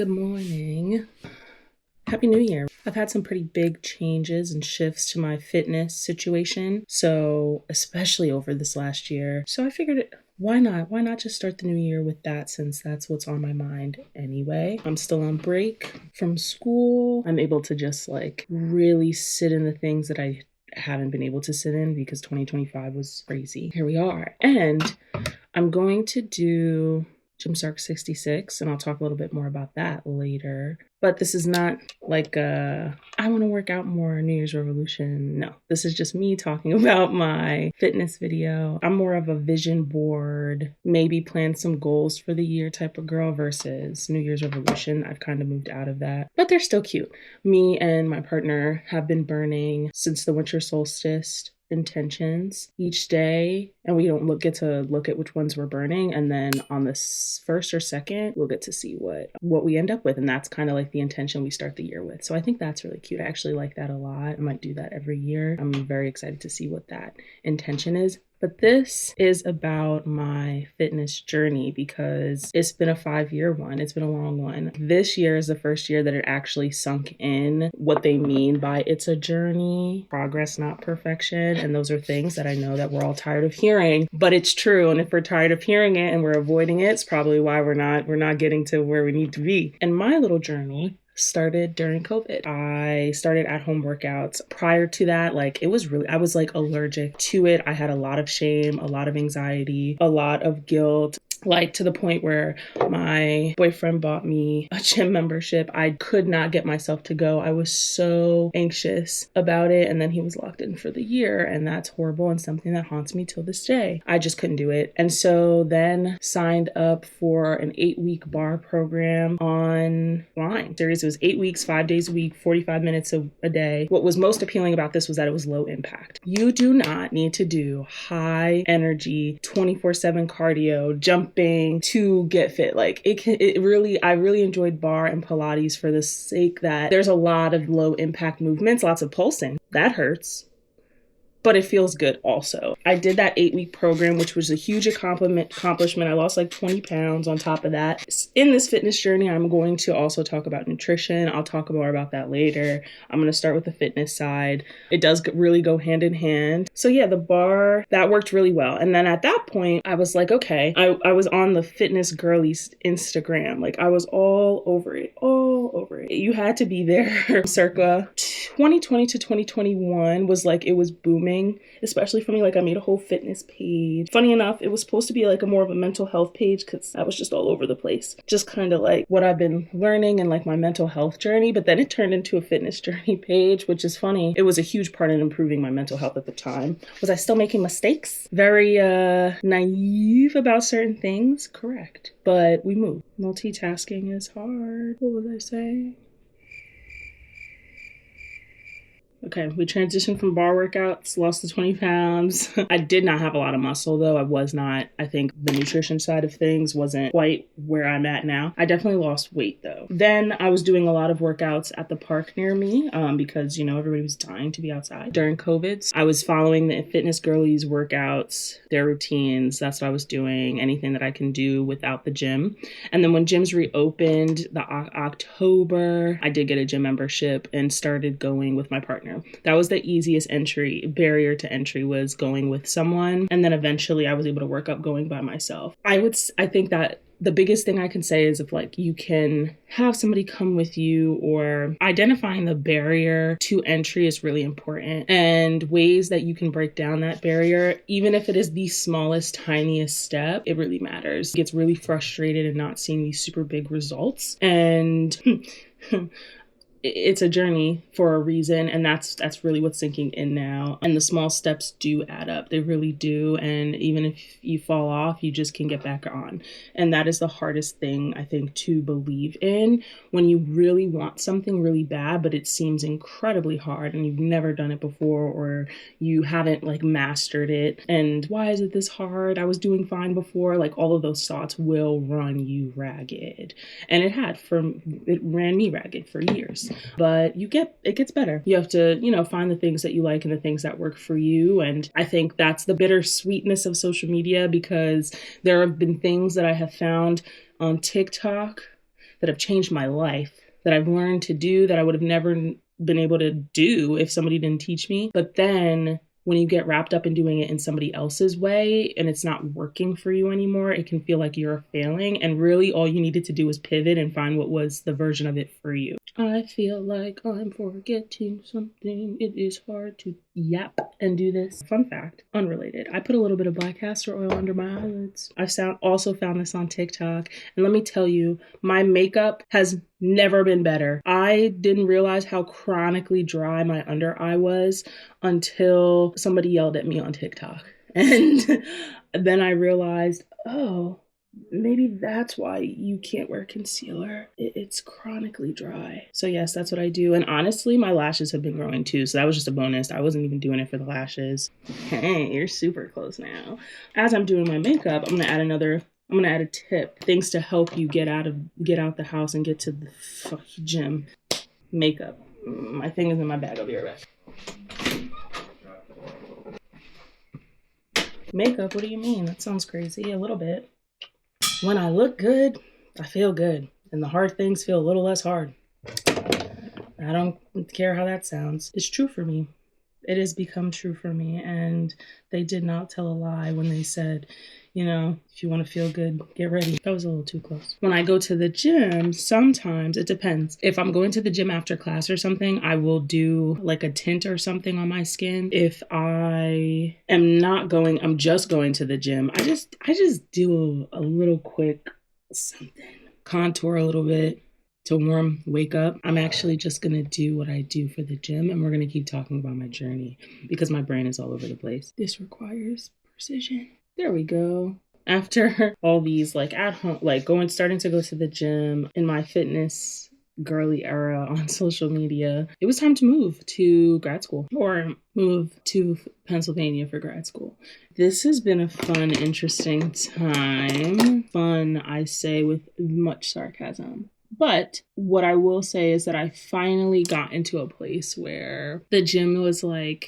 Good morning. Happy New Year. I've had some pretty big changes and shifts to my fitness situation. So, especially over this last year. So I figured, why not? Why not just start the new year with that, since that's what's on my mind anyway? I'm still on break from school. I'm able to just really sit in the things that I haven't been able to sit in because 2025 was crazy. Here we are. And I'm going to do Gymshark 66, and I'll talk a little bit more about that later. But this is not like I want to work out more New Year's resolution. No, this is just me talking about my fitness video. I'm more of a vision board, maybe plan some goals for the year type of girl versus New Year's resolution. I've kind of moved out of that, but they're still cute. Me and my partner have been burning since the winter solstice intentions each day, and we don't get to look at which ones we're burning, and then on the first or second we'll get to see what we end up with, and that's kind of like the intention we start the year with. So I think that's really cute. I actually like that a lot. I might do that every year. I'm very excited to see what that intention is. But this is about my fitness journey because it's been a 5-year one. It's been a long one. This year is the first year that it actually sunk in what they mean by it's a journey, progress, not perfection. And those are things that I know that we're all tired of hearing, but it's true. And if we're tired of hearing it and we're avoiding it, it's probably why we're not getting to where we need to be. And my little journey started during COVID. I started at home workouts. Prior to that, I was allergic to it. I had a lot of shame, a lot of anxiety, a lot of guilt. To the point where my boyfriend bought me a gym membership. I could not get myself to go. I was so anxious about it. And then he was locked in for the year. And that's horrible and something that haunts me till this day. I just couldn't do it. And so then signed up for an 8-week bar program online. Series. It was 8 weeks, 5 days a week, 45 minutes a day. What was most appealing about this was that it was low impact. You do not need to do high energy, 24/7 cardio, jumping to get fit. I really enjoyed bar and Pilates for the sake that there's a lot of low impact movements, lots of pulsing. That hurts, but it feels good also. I did that 8-week program, which was a huge accomplishment. I lost 20 pounds on top of that. In this fitness journey, I'm going to also talk about nutrition. I'll talk more about that later. I'm going to start with the fitness side. It does really go hand in hand. So yeah, the bar, that worked really well. And then at that point, I was okay, I was on the Fitness Girlies Instagram. I was all over it. You had to be there. Circa 2020 to 2021 was it was booming. Especially for me, I made a whole fitness page. Funny enough, it was supposed to be a more of a mental health page because I was just all over the place. Just kind of what I've been learning and my mental health journey. But then it turned into a fitness journey page, which is funny. It was a huge part in improving my mental health at the time. Was I still making mistakes? Very naive about certain things? Correct. But we move. Multitasking is hard. What was I saying? Okay, we transitioned from bar workouts, lost the 20 pounds. I did not have a lot of muscle, though. I think the nutrition side of things wasn't quite where I'm at now. I definitely lost weight, though. Then I was doing a lot of workouts at the park near me because, everybody was dying to be outside during COVID. I was following the Fitness Girlies workouts, their routines. That's what I was doing, anything that I can do without the gym. And then when gyms reopened, October, I did get a gym membership and started going with my partner. That was the easiest barrier to entry, was going with someone. And then eventually I was able to work up going by myself. I think that the biggest thing I can say is if you can have somebody come with you, or identifying the barrier to entry is really important, and ways that you can break down that barrier, even if it is the smallest, tiniest step, it really matters. It gets really frustrated in not seeing these super big results. And it's a journey for a reason, and that's really what's sinking in now. And the small steps do add up. They really do. And even if you fall off, you just can get back on. And that is the hardest thing, I think, to believe in, when you really want something really bad, but it seems incredibly hard and you've never done it before, or you haven't mastered it. And why is it this hard? I was doing fine before. All of those thoughts will run you ragged. And it ran me ragged for years. But it gets better. You have to, find the things that you like and the things that work for you. And I think that's the bittersweetness of social media, because there have been things that I have found on TikTok that have changed my life, that I've learned to do that I would have never been able to do if somebody didn't teach me. But then when you get wrapped up in doing it in somebody else's way and it's not working for you anymore, it can feel like you're failing. And really all you needed to do was pivot and find what was the version of it for you. I feel like I'm forgetting something. It is hard to yap and do this. Fun fact, unrelated. I put a little bit of black castor oil under my eyelids. I also found this on TikTok. And let me tell you, my makeup has never been better. I didn't realize how chronically dry my under eye was until somebody yelled at me on TikTok. And then I realized, oh, maybe that's why you can't wear concealer. It's chronically dry. So yes, that's what I do. And honestly, my lashes have been growing too. So that was just a bonus. I wasn't even doing it for the lashes. Hey, you're super close now. As I'm doing my makeup, I'm gonna add a tip. Things to help you get out the house and get to the gym. Makeup. My thing is in my bag. I'll be right back. Makeup? What do you mean? That sounds crazy. A little bit. When I look good, I feel good. And the hard things feel a little less hard. I don't care how that sounds. It's true for me. It has become true for me. And they did not tell a lie when they said, if you want to feel good, get ready. That was a little too close. When I go to the gym, sometimes it depends. If I'm going to the gym after class or something, I will do like a tint or something on my skin. If I am not going, I'm just going to the gym, I just do a little quick something. Contour a little bit to wake up. I'm actually just going to do what I do for the gym, and we're going to keep talking about my journey because my brain is all over the place. This requires precision. There we go. After all these at home, starting to go to the gym in my fitness girly era on social media, it was time to move to grad school or move to Pennsylvania for grad school. This has been a fun, interesting time. Fun, I say with much sarcasm. But what I will say is that I finally got into a place where the gym was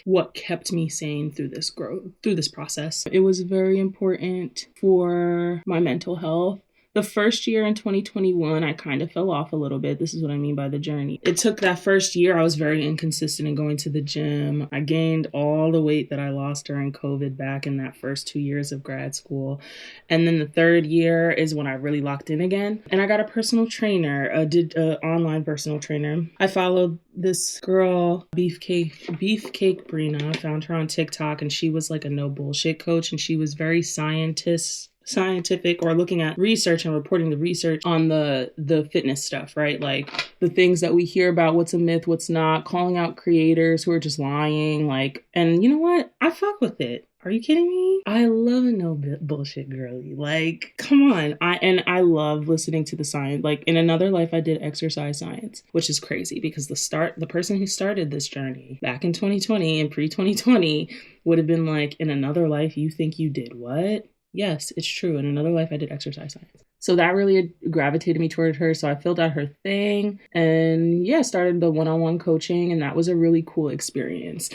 what kept me sane through this growth, through this process. It was very important for my mental health. The first year in 2021, I kind of fell off a little bit. This is what I mean by the journey. It took that first year. I was very inconsistent in going to the gym. I gained all the weight that I lost during COVID back in that first 2 years of grad school. And then the third year is when I really locked in again. And I got a personal trainer, did an online personal trainer. I followed this girl, Beefcake Brina. I found her on TikTok, and she was like a no bullshit coach, and she was very scientific or looking at research and reporting the research on the fitness stuff, right? Like the things that we hear about, what's a myth, what's not, calling out creators who are just lying, and you know what? I fuck with it. Are you kidding me? I love a no bullshit girly. Come on. I love listening to the science. In another life, I did exercise science, which is crazy because the person who started this journey back in 2020 and pre-2020 would have been in another life, you think you did what? Yes, it's true. In another life, I did exercise science. So that really gravitated me toward her. So I filled out her thing and started the one-on-one coaching. And that was a really cool experience.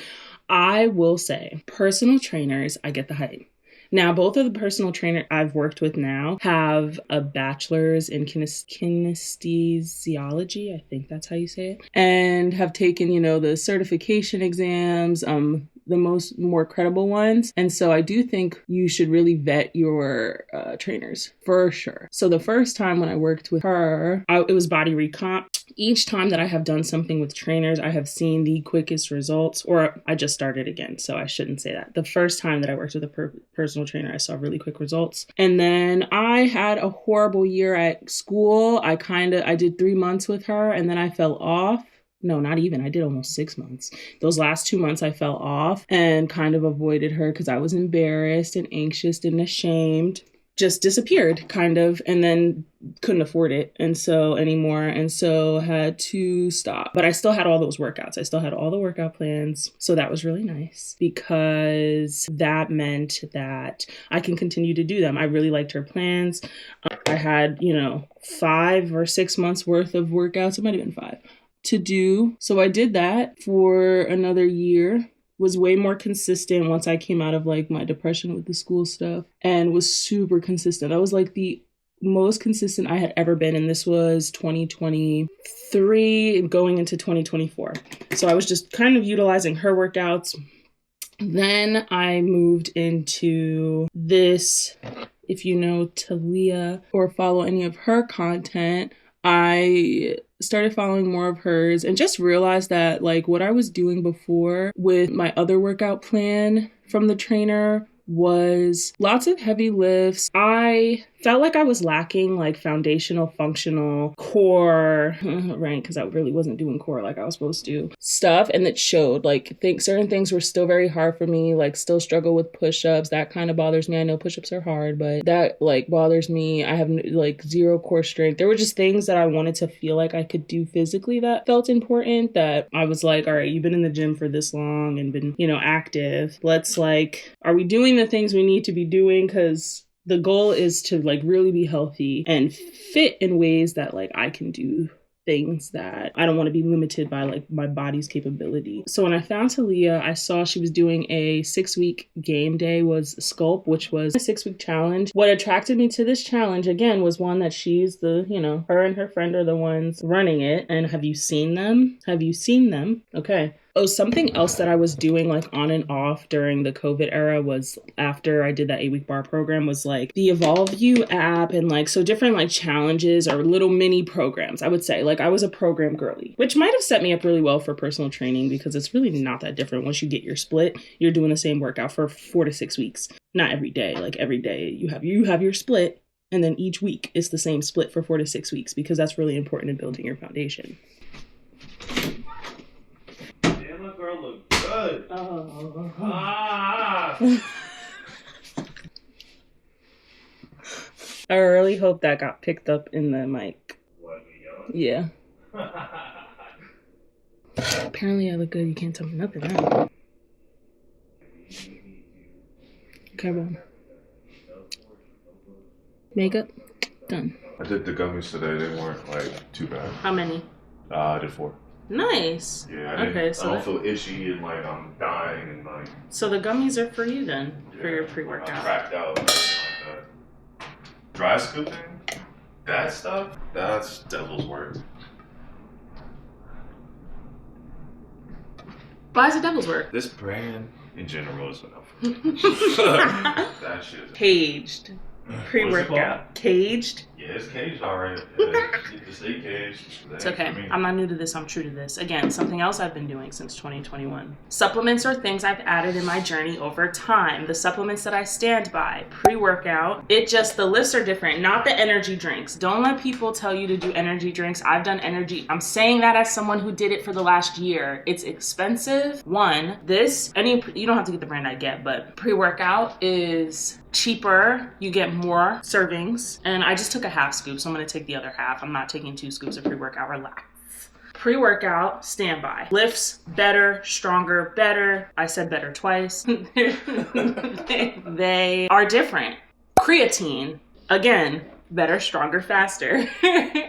I will say, personal trainers, I get the hype. Now, both of the personal trainers I've worked with now have a bachelor's in kinesthesiology. I think that's how you say it. And have taken, the certification exams, the more credible ones. And so I do think you should really vet your trainers for sure. So the first time when I worked with her, it was body recomp. Each time that I have done something with trainers, I have seen the quickest results, or I just started again, so I shouldn't say that. The first time that I worked with a personal trainer, I saw really quick results. And then I had a horrible year at school. I did 3 months with her, and then I fell off. No, not even. I did almost 6 months. Those last 2 months I fell off and kind of avoided her because I was embarrassed and anxious and ashamed. Just disappeared kind of, and then couldn't afford it anymore, and so had to stop. But I still had all those workouts. I still had all the workout plans. So that was really nice because that meant that I can continue to do them. I really liked her plans. I had, 5 or 6 months worth of workouts. It might have been 5 to do. So I did that for another year. Was way more consistent once I came out of my depression with the school stuff, and was super consistent. That was the most consistent I had ever been, and this was 2023 going into 2024. So I was just kind of utilizing her workouts. Then I moved into this, if you know Talia or follow any of her content, I started following more of hers and just realized that like what I was doing before with my other workout plan from the trainer was lots of heavy lifts. I felt like I was lacking like foundational, functional, core, right? Because I really wasn't doing core like I was supposed to stuff. And it showed like certain things were still very hard for me, like still struggle with push-ups. That kind of bothers me. I know push-ups are hard, but that like bothers me. I have like zero core strength. There were just things that I wanted to feel like I could do physically that felt important, that I was like, all right, you've been in the gym for this long and been, active. Let's like, are we doing the things we need to be doing? Because the goal is to like really be healthy and fit in ways that like I can do things that I don't want to be limited by like my body's capability. So when I found Talia, I saw she was doing a 6-week game day was Sculpt, which was a 6-week challenge. What attracted me to this challenge again was one that she's the, her and her friend are the ones running it. And have you seen them? Okay. Oh, something else that I was doing like on and off during the COVID era was after I did that 8-week bar program was like the Evolve You app and like so different like challenges or little mini programs. I would say like I was a program girly, which might have set me up really well for personal training because it's really not that different. Once you get your split, you're doing the same workout for 4 to 6 weeks. Not every day. Like every day you have your split and then each week is the same split for 4 to 6 weeks because that's really important in building your foundation. Girl look good. Oh. I really hope that got picked up in the mic. What, me Yeah. yelling? Apparently I look good. You can't tell me nothing now. Okay, well. Makeup? Done. I did the gummies today. They weren't like too bad. How many? I did 4. Nice. Yeah. Okay, I don't feel itchy and like I'm dying and like. So the gummies are for you then, for your I'm pre-workout. cracked out. Like that. Dry scooping, that stuff, that's devil's work. Why is it devil's work? This brand in general is enough. That shit is. Caged. Pre-workout. Caged? Yeah, it's caged already. Yeah, it's stay caged. It's okay. I'm not new to this. I'm true to this. Again, something else I've been doing since 2021. Supplements are things I've added in my journey over time. The supplements that I stand by. Pre-workout. The lifts are different. Not the energy drinks. Don't let people tell you to do energy drinks. I've done energy. I'm saying that as someone who did it for the last year. It's expensive. You don't have to get the brand I get, but pre-workout is cheaper. You get more servings. And I just took a half scoop, so I'm going to take the other half. I'm not taking 2 scoops of pre-workout. Relax. Pre-workout, standby. Lifts, better, stronger, better. I said better twice. They are different. Creatine, again, better, stronger, faster.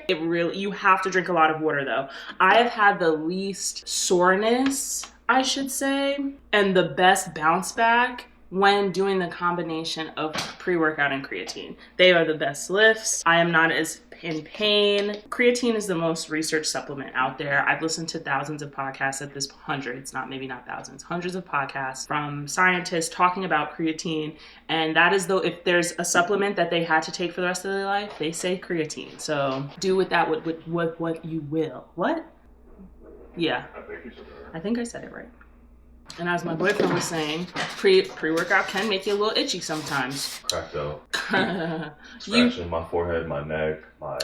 You have to drink a lot of water though. I have had the least soreness, I should say, and the best bounce back when doing the combination of pre-workout and creatine. They are the best lifts. I am not as in pain. Creatine is the most researched supplement out there. I've listened to thousands of podcasts at this, hundreds, maybe not thousands, hundreds of podcasts from scientists talking about creatine. And that is if there's a supplement that they had to take for the rest of their life, they say creatine. So do with that what you will. What? Yeah. I think I said it right. And as my boyfriend was saying, pre-workout can make you a little itchy sometimes. Cracked out. Scratching my forehead, my neck, my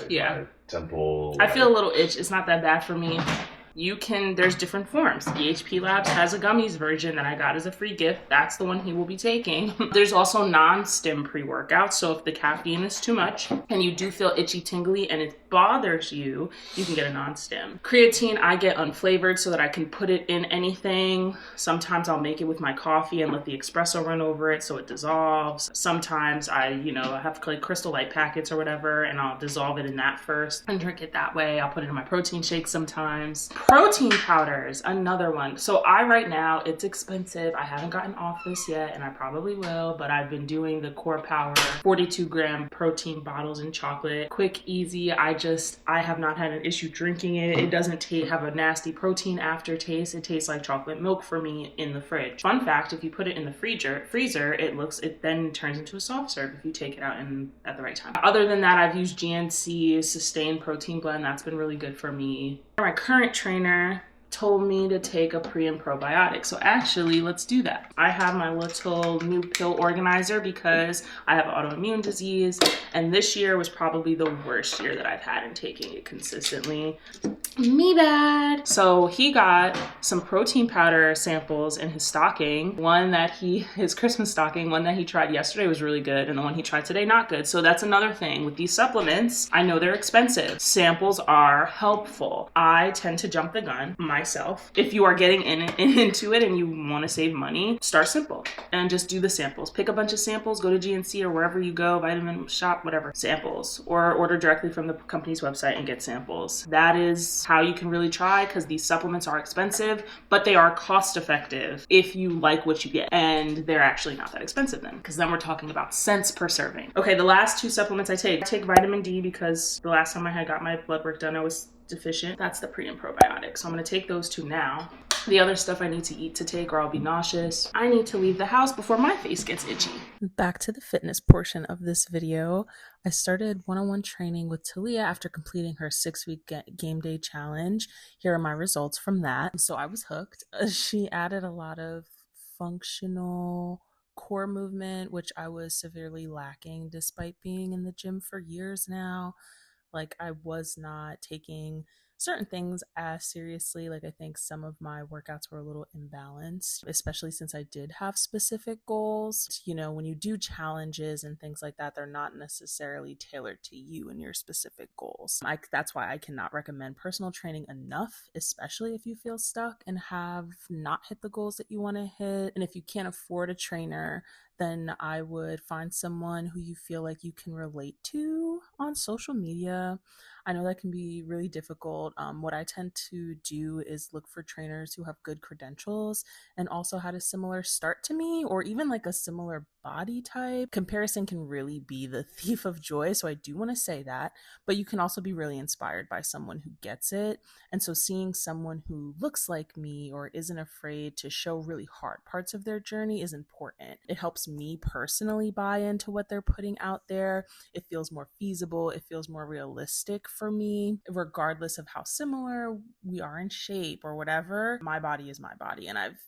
temple. I feel a little itch. It's not that bad for me. There's different forms. EHP Labs has a gummies version that I got as a free gift. That's the one he will be taking. There's also non-stim pre-workout. So if the caffeine is too much and you do feel itchy, tingly, and bothers you, you can get a non-stim. Creatine, I get unflavored so that I can put it in anything. Sometimes I'll make it with my coffee and let the espresso run over it so it dissolves. Sometimes I have like Crystal Light packets or whatever, and I'll dissolve it in that first and drink it that way. I'll put it in my protein shake sometimes. Protein powders, another one. So right now, it's expensive. I haven't gotten off this yet, and I probably will, but I've been doing the Core Power 42-gram protein bottles in chocolate. Quick, easy. I have not had an issue drinking it. It doesn't have a nasty protein aftertaste. It tastes like chocolate milk for me in the fridge. Fun fact, if you put it in the freezer, it then turns into a soft serve if you take it out at the right time. Other than that, I've used GNC's Sustained Protein Blend. That's been really good for me. My current trainer told me to take a pre and probiotic. So actually, let's do that. I have my little new pill organizer because I have autoimmune disease, and this year was probably the worst year that I've had in taking it consistently. Me bad. So he got some protein powder samples in his stocking. His Christmas stocking, one that he tried yesterday was really good, and the one he tried today, not good. So that's another thing with these supplements. I know they're expensive. Samples are helpful. I tend to jump the gun myself. If you are getting into it and you want to save money, start simple and just do the samples. Pick a bunch of samples, go to GNC or wherever you go, vitamin shop, whatever, samples, or order directly from the company's website and get samples. That is how you can really try, because these supplements are expensive, but they are cost effective if you like what you get, and they're actually not that expensive then, because then we're talking about cents per serving. Okay, the last two supplements I take vitamin D because the last time I had got my blood work done, I was deficient. That's the pre and probiotic. So I'm going to take those two now. The other stuff I need to eat to take, or I'll be nauseous. I need to leave the house before my face gets itchy. Back to the fitness portion of this video. I started one-on-one training with Talia after completing her 6-week game day challenge. Here are my results from that. So I was hooked. She added a lot of functional core movement, which I was severely lacking despite being in the gym for years now. Like, I was not taking certain things as seriously. Like, I think some of my workouts were a little imbalanced, especially since I did have specific goals. You know, when you do challenges and things like that, they're not necessarily tailored to you and your specific goals. That's why I cannot recommend personal training enough, especially if you feel stuck and have not hit the goals that you want to hit. And if you can't afford a trainer, then I would find someone who you feel like you can relate to on social media. I know that can be really difficult. What I tend to do is look for trainers who have good credentials and also had a similar start to me, or even like a similar body type. Comparison can really be the thief of joy, so I do want to say that, but you can also be really inspired by someone who gets it. And so seeing someone who looks like me or isn't afraid to show really hard parts of their journey is important. It helps me personally buy into what they're putting out there. It feels more feasible. It feels more realistic for me, regardless of how similar we are in shape or whatever. My body is my body, and I've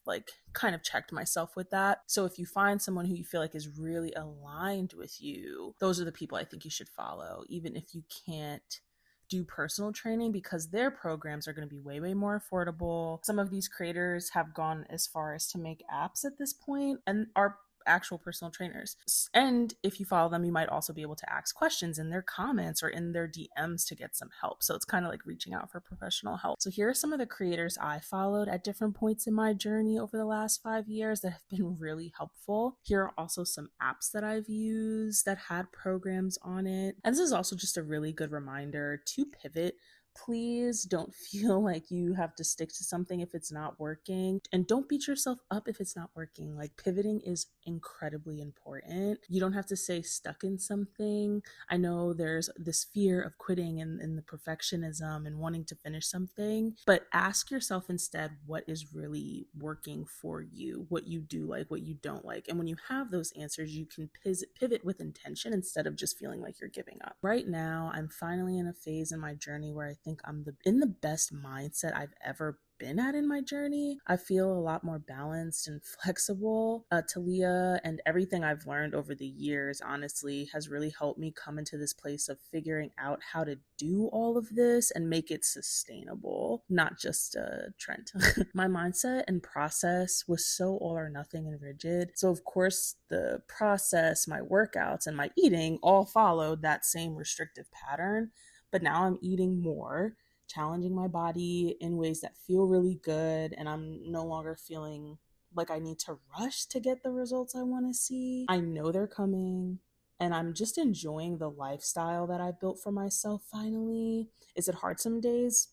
kind of checked myself with that. So if you find someone who you feel like is really aligned with you, those are the people I think you should follow, even if you can't do personal training, because their programs are going to be way, way more affordable. Some of these creators have gone as far as to make apps at this point and are actual personal trainers. And if you follow them, you might also be able to ask questions in their comments or in their DMs to get some help. So it's kind of like reaching out for professional help. So here are some of the creators I followed at different points in my journey over the last 5 years that have been really helpful. Here are also some apps that I've used that had programs on it. And this is also just a really good reminder to pivot. Please don't feel like you have to stick to something if it's not working, and don't beat yourself up if it's not working. Like, pivoting is incredibly important. You don't have to stay stuck in something. I know there's this fear of quitting and the perfectionism and wanting to finish something, but ask yourself instead what is really working for you, what you do like, what you don't like. And when you have those answers, you can pivot with intention instead of just feeling like you're giving up. Right now, I'm finally in a phase in my journey where I think I'm in the best mindset I've ever been at in my journey. I feel a lot more balanced and flexible. Talia and everything I've learned over the years, honestly, has really helped me come into this place of figuring out how to do all of this and make it sustainable, not just a trend. My mindset and process was so all or nothing and rigid. So of course, the process, my workouts, and my eating all followed that same restrictive pattern. but now I'm eating more, challenging my body in ways that feel really good, and I'm no longer feeling like I need to rush to get the results I want to see. I know they're coming, and I'm just enjoying the lifestyle that I built for myself finally. Is it hard some days?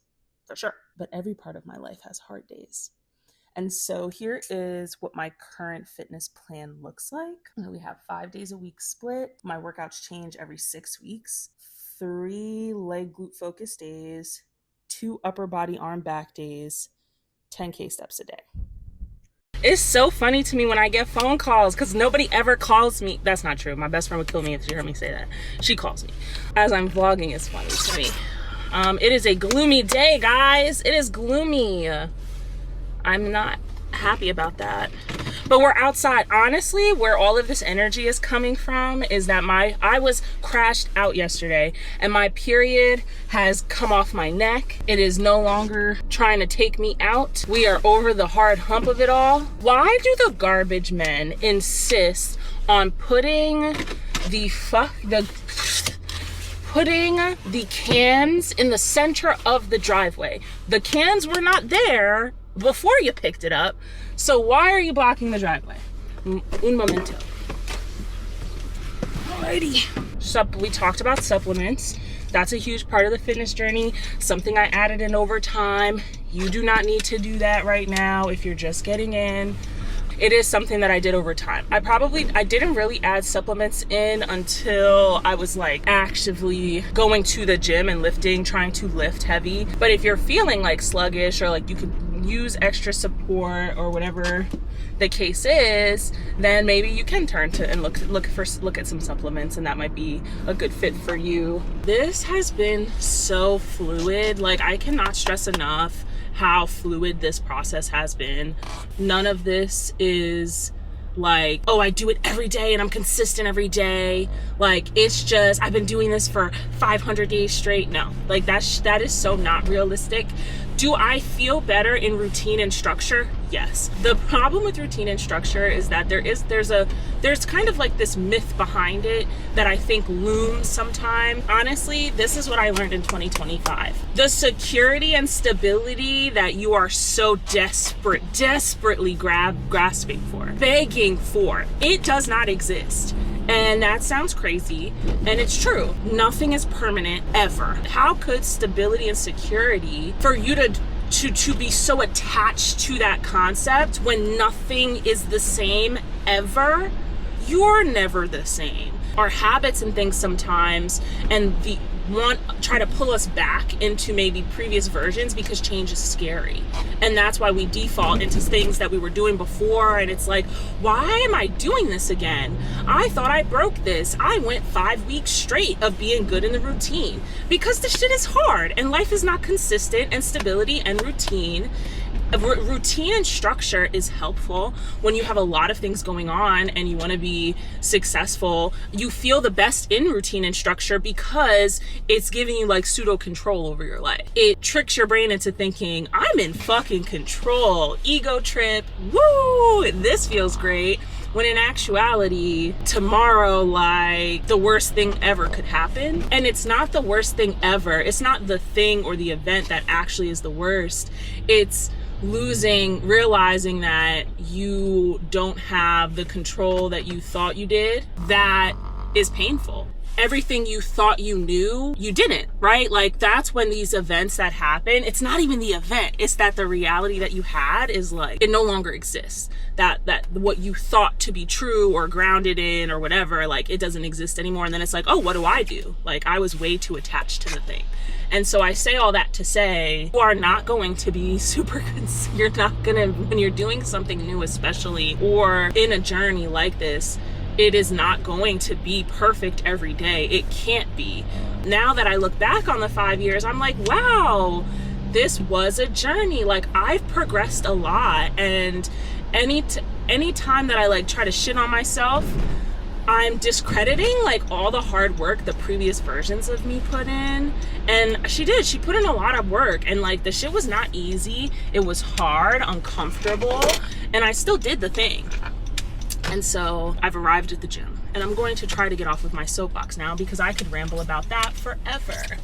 For sure. But every part of my life has hard days. And so here is what my current fitness plan looks like. We have 5 days a week split. My workouts change every 6 weeks. 3 leg glute focus days, 2 upper body arm back days, 10K steps a day. It's so funny to me when I get phone calls because nobody ever calls me. That's not true. My best friend would kill me if she heard me say that. She calls me as I'm vlogging. It's funny to me. It is a gloomy day, guys. It is gloomy. I'm not happy about that. But we're outside. Honestly, where all of this energy is coming from is that I was crashed out yesterday and my period has come off my neck. It is no longer trying to take me out. We are over the hard hump of it all. Why do the garbage men insist on putting the cans in the center of the driveway? The cans were not there before you picked it up, so why are you blocking the driveway? Un momento. Alrighty. We talked about supplements. That's a huge part of the fitness journey, something I added in over time. You do not need to do that right now if you're just getting in. It is something that I did over time. I didn't really add supplements in until I was like actively going to the gym and lifting, trying to lift heavy. But if you're feeling like sluggish or like you could use extra support or whatever the case is, then maybe you can turn to and look at some supplements, and that might be a good fit for you. This has been so fluid. Like, I cannot stress enough how fluid this process has been. None of this is like, oh, I do it every day and I'm consistent every day. Like, it's just, I've been doing this for 500 days straight. No, like that is so not realistic. Do I feel better in routine and structure? Yes. The problem with routine and structure is that there's kind of like this myth behind it that I think looms sometimes. Honestly, this is what I learned in 2025. The security and stability that you are so desperately grasping for, begging for, it does not exist. And that sounds crazy, and it's true. Nothing is permanent ever. How could stability and security, for you to be so attached to that concept when nothing is the same ever? You're never the same. Our habits and things sometimes, and try to pull us back into maybe previous versions because change is scary. And that's why we default into things that we were doing before, and it's like, why am I doing this again? I thought I broke this. I went 5 weeks straight of being good in the routine because this shit is hard and life is not consistent, and stability and routine and structure is helpful when you have a lot of things going on and you want to be successful. You feel the best in routine and structure because it's giving you like pseudo control over your life. It tricks your brain into thinking, I'm in fucking control. Ego trip. Woo! This feels great. When in actuality, tomorrow, like, the worst thing ever could happen. And it's not the worst thing ever. It's not the thing or the event that actually is the worst. It's realizing that you don't have the control that you thought you did. That is painful. Everything you thought you knew, you didn't, right? Like, that's when these events that happen, it's not even the event, it's that the reality that you had is like, it no longer exists. That what you thought to be true or grounded in or whatever, like, it doesn't exist anymore. And then it's like, oh, what do I do? Like, I was way too attached to the thing. And so I say all that to say, you are not going to be you're not gonna, when you're doing something new especially, or in a journey like this, it is not going to be perfect every day. It can't be. Now that I look back on the 5 years, I'm like, wow, this was a journey. Like, I've progressed a lot. And any time that I like try to shit on myself, I'm discrediting like all the hard work the previous versions of me put in. And she put in a lot of work, and like the shit was not easy. It was hard, uncomfortable, and I still did the thing. And so I've arrived at the gym, and I'm going to try to get off with my soapbox now because I could ramble about that forever.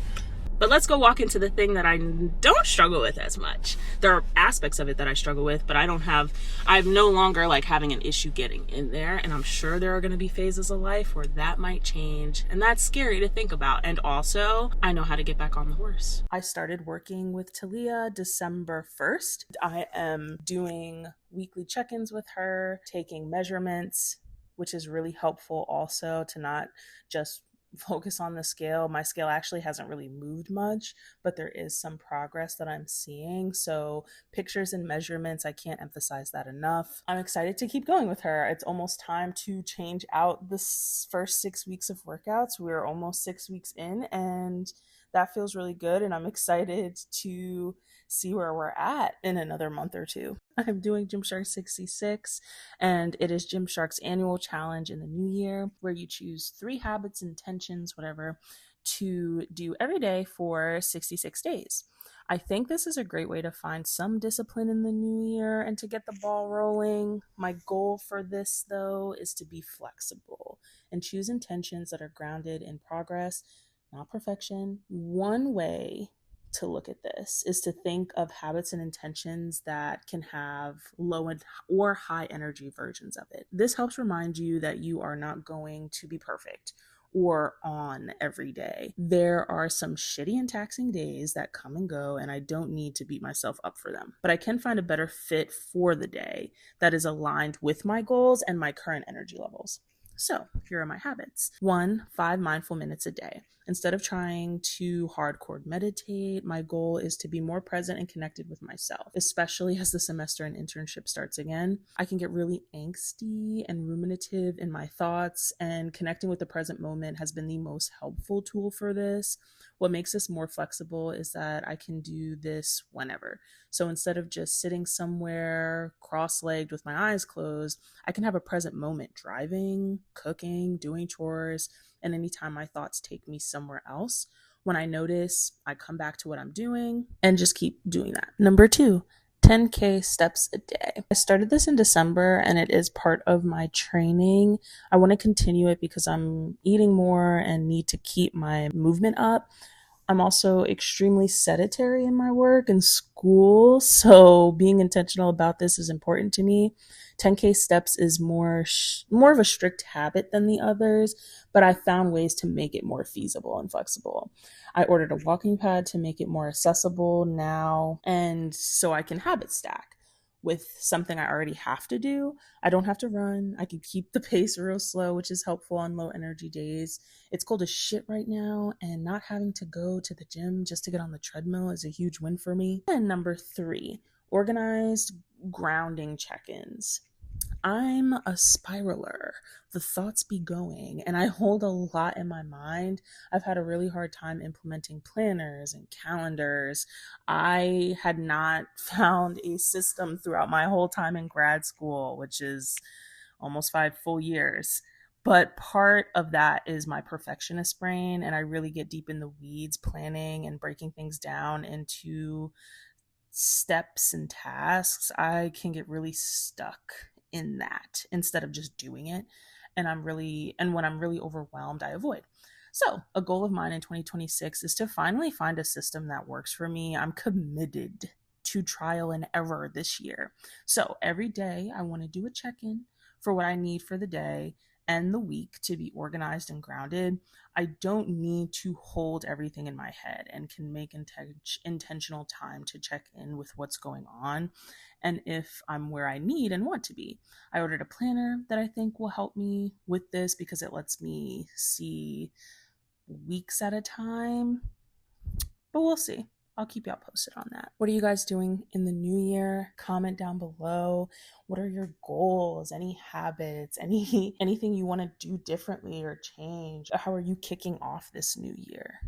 But let's go walk into the thing that I don't struggle with as much. There are aspects of it that I struggle with, but I'm no longer like having an issue getting in there. And I'm sure there are going to be phases of life where that might change. And that's scary to think about. And also, I know how to get back on the horse. I started working with Talia December 1st. I am doing weekly check-ins with her, taking measurements, which is really helpful also to not just focus on the scale. My scale actually hasn't really moved much, but there is some progress that I'm seeing. So pictures and measurements, I can't emphasize that enough. I'm excited to keep going with her. It's almost time to change out the first 6 weeks of workouts. We're almost 6 weeks in, and that feels really good. And I'm excited to see where we're at in another month or two. I'm doing Gymshark 66, and it is Gymshark's annual challenge in the new year where you choose 3 habits, intentions, whatever, to do every day for 66 days. I think this is a great way to find some discipline in the new year and to get the ball rolling. My goal for this, though, is to be flexible and choose intentions that are grounded in progress, not perfection. One way to look at this is to think of habits and intentions that can have low or high energy versions of it. This helps remind you that you are not going to be perfect or on every day. There are some shitty and taxing days that come and go, and I don't need to beat myself up for them. But I can find a better fit for the day that is aligned with my goals and my current energy levels. So here are my habits. 1, 5 mindful minutes a day. Instead of trying to hardcore meditate, my goal is to be more present and connected with myself, especially as the semester and internship starts again. I can get really angsty and ruminative in my thoughts, and connecting with the present moment has been the most helpful tool for this. What makes this more flexible is that I can do this whenever. So instead of just sitting somewhere cross-legged with my eyes closed, I can have a present moment driving, cooking, doing chores, and anytime my thoughts take me somewhere else. When I notice, I come back to what I'm doing and just keep doing that. Number 2, 10K steps a day. I started this in December, and it is part of my training. I want to continue it because I'm eating more and need to keep my movement up. I'm also extremely sedentary in my work and school, so being intentional about this is important to me. 10K steps is more of a strict habit than the others, but I found ways to make it more feasible and flexible. I ordered a walking pad to make it more accessible now, and so I can habit stack with something I already have to do. I don't have to run. I can keep the pace real slow, which is helpful on low energy days. It's cold as shit right now, and not having to go to the gym just to get on the treadmill is a huge win for me. And number 3, organized grounding check-ins. I'm a spiraler. The thoughts be going, and I hold a lot in my mind. I've had a really hard time implementing planners and calendars. I had not found a system throughout my whole time in grad school, which is almost 5 full years. But part of that is my perfectionist brain, and I really get deep in the weeds planning and breaking things down into steps and tasks. I can get really stuck in that instead of just doing it. And when I'm really overwhelmed, I avoid. So a goal of mine in 2026 is to finally find a system that works for me. I'm committed to trial and error this year. So every day I want to do a check-in for what I need for the day and the week to be organized and grounded. I don't need to hold everything in my head and can make intentional time to check in with what's going on and if I'm where I need and want to be. I ordered a planner that I think will help me with this because it lets me see weeks at a time, but we'll see. I'll keep y'all posted on that. What are you guys doing in the new year? Comment down below. What are your goals? Any habits? Anything you want to do differently or change? How are you kicking off this new year?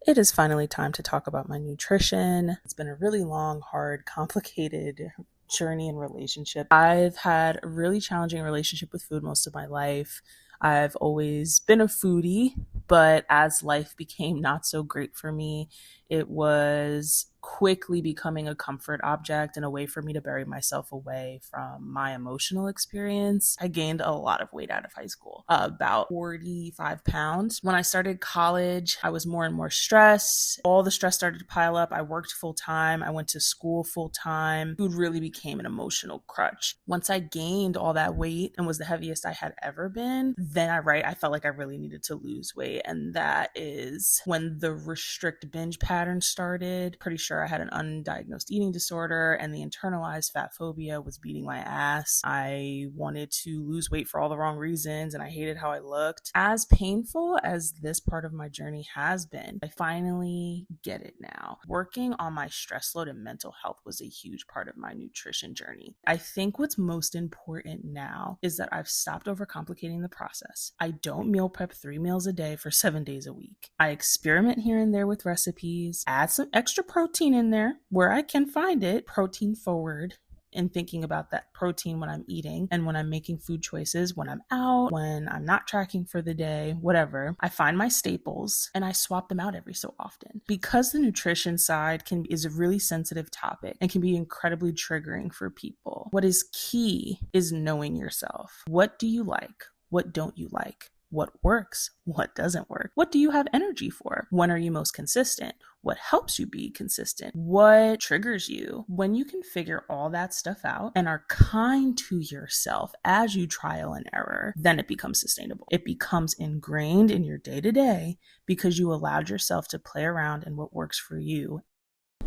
It is finally time to talk about my nutrition. It's been a really long, hard, complicated journey and relationship. I've had a really challenging relationship with food most of my life. I've always been a foodie, but as life became not so great for me, it was quickly becoming a comfort object and a way for me to bury myself away from my emotional experience. I gained a lot of weight out of high school, about 45 pounds. When I started college, I was more and more stressed. All the stress started to pile up. I worked full time. I went to school full time. Food really became an emotional crutch. Once I gained all that weight and was the heaviest I had ever been, then I felt like I really needed to lose weight. And that is when the restrict binge pattern started. Pretty sure I had an undiagnosed eating disorder, and the internalized fat phobia was beating my ass. I wanted to lose weight for all the wrong reasons, and I hated how I looked. As painful as this part of my journey has been, I finally get it now. Working on my stress load and mental health was a huge part of my nutrition journey. I think what's most important now is that I've stopped overcomplicating the process. I don't meal prep 3 meals a day for 7 days a week. I experiment here and there with recipes, add some extra protein in there where I can find it, protein forward, and thinking about that protein when I'm eating and when I'm making food choices, when I'm out, when I'm not tracking for the day, whatever. I find my staples and I swap them out every so often. Because the nutrition side is a really sensitive topic and can be incredibly triggering for people, what is key is knowing yourself. What do you like? What don't you like? What works? What doesn't work? What do you have energy for? When are you most consistent? What helps you be consistent? What triggers you? When you can figure all that stuff out and are kind to yourself as you trial and error, then it becomes sustainable. It becomes ingrained in your day-to-day because you allowed yourself to play around in what works for you.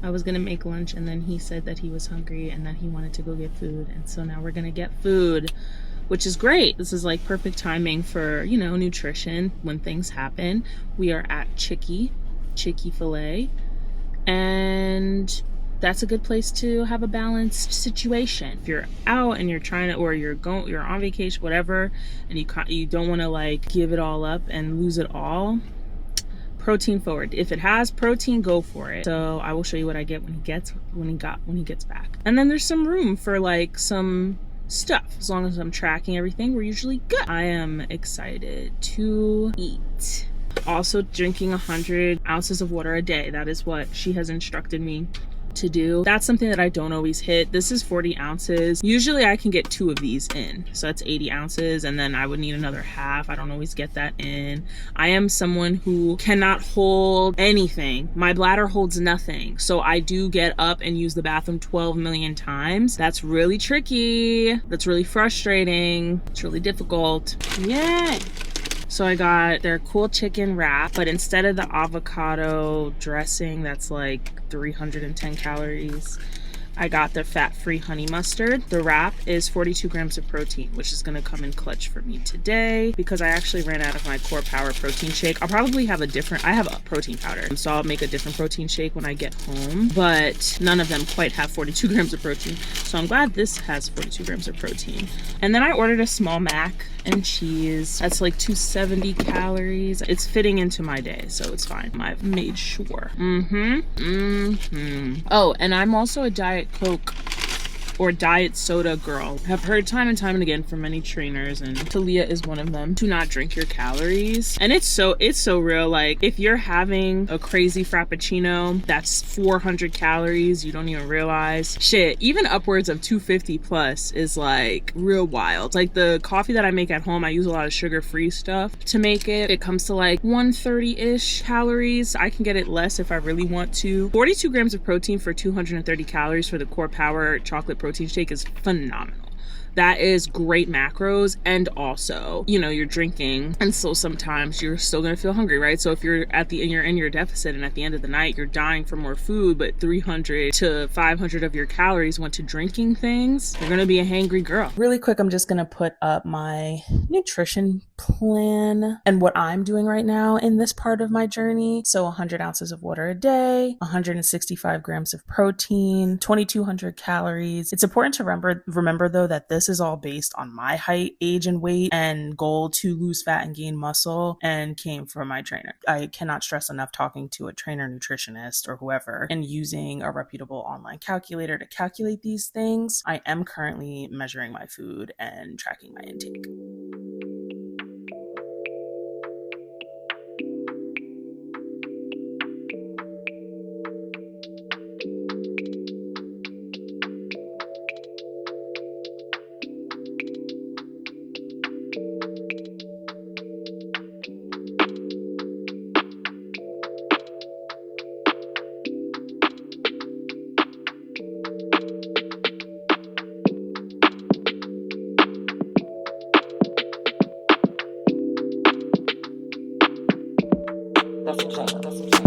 I was gonna make lunch, and then he said that he was hungry and that he wanted to go get food, and so now we're gonna get food, which is great. This is like perfect timing for, nutrition when things happen. We are at Chicky Filet, and that's a good place to have a balanced situation. If you're out and you're trying to, or you're on vacation, whatever, and you don't want to like give it all up and lose it all, protein forward. If it has protein, go for it. So I will show you what I get when he gets back. And then there's some room for like some stuff. As long as I'm tracking everything, we're usually good. I am excited to eat. Also drinking 100 ounces of water a day. That is what she has instructed me to do. That's something that I don't always hit. This is 40 ounces. Usually I can get 2 of these in. So that's 80 ounces, and then I would need another half. I don't always get that in. I am someone who cannot hold anything. My bladder holds nothing. So I do get up and use the bathroom 12 million times. That's really tricky. That's really frustrating. It's really difficult. Yay! So I got their cool chicken wrap, but instead of the avocado dressing that's like 310 calories, I got the fat-free honey mustard. The wrap is 42 grams of protein, which is gonna come in clutch for me today because I actually ran out of my Core Power protein shake. I'll probably have I have a protein powder, so I'll make a different protein shake when I get home, but none of them quite have 42 grams of protein. So I'm glad this has 42 grams of protein. And then I ordered a small mac and cheese. That's like 270 calories. It's fitting into my day, so it's fine. I've made sure. Oh, and I'm also a Diet Coke or diet soda girl. I've heard time and time and again from many trainers, and Talia is one of them, to not drink your calories. And it's so real. Like if you're having a crazy frappuccino, that's 400 calories. You don't even realize. Shit, even upwards of 250 plus is like real wild. Like the coffee that I make at home, I use a lot of sugar-free stuff to make it. It comes to like 130-ish calories. I can get it less if I really want to. 42 grams of protein for 230 calories for the Core Power chocolate protein shake is phenomenal. That is great macros, and also, you're drinking, and so sometimes you're still gonna feel hungry, right? So if you're in your deficit, and at the end of the night you're dying for more food, but 300 to 500 of your calories went to drinking things, you're gonna be a hangry girl. Really quick, I'm just gonna put up my nutrition plan and what I'm doing right now in this part of my journey. So 100 ounces of water a day, 165 grams of protein, 2,200 calories. It's important to remember though that this is all based on my height, age, and weight, and goal to lose fat and gain muscle, and came from my trainer. I cannot stress enough talking to a trainer, nutritionist, or whoever, and using a reputable online calculator to calculate these things. I am currently measuring my food and tracking my intake. That's a change.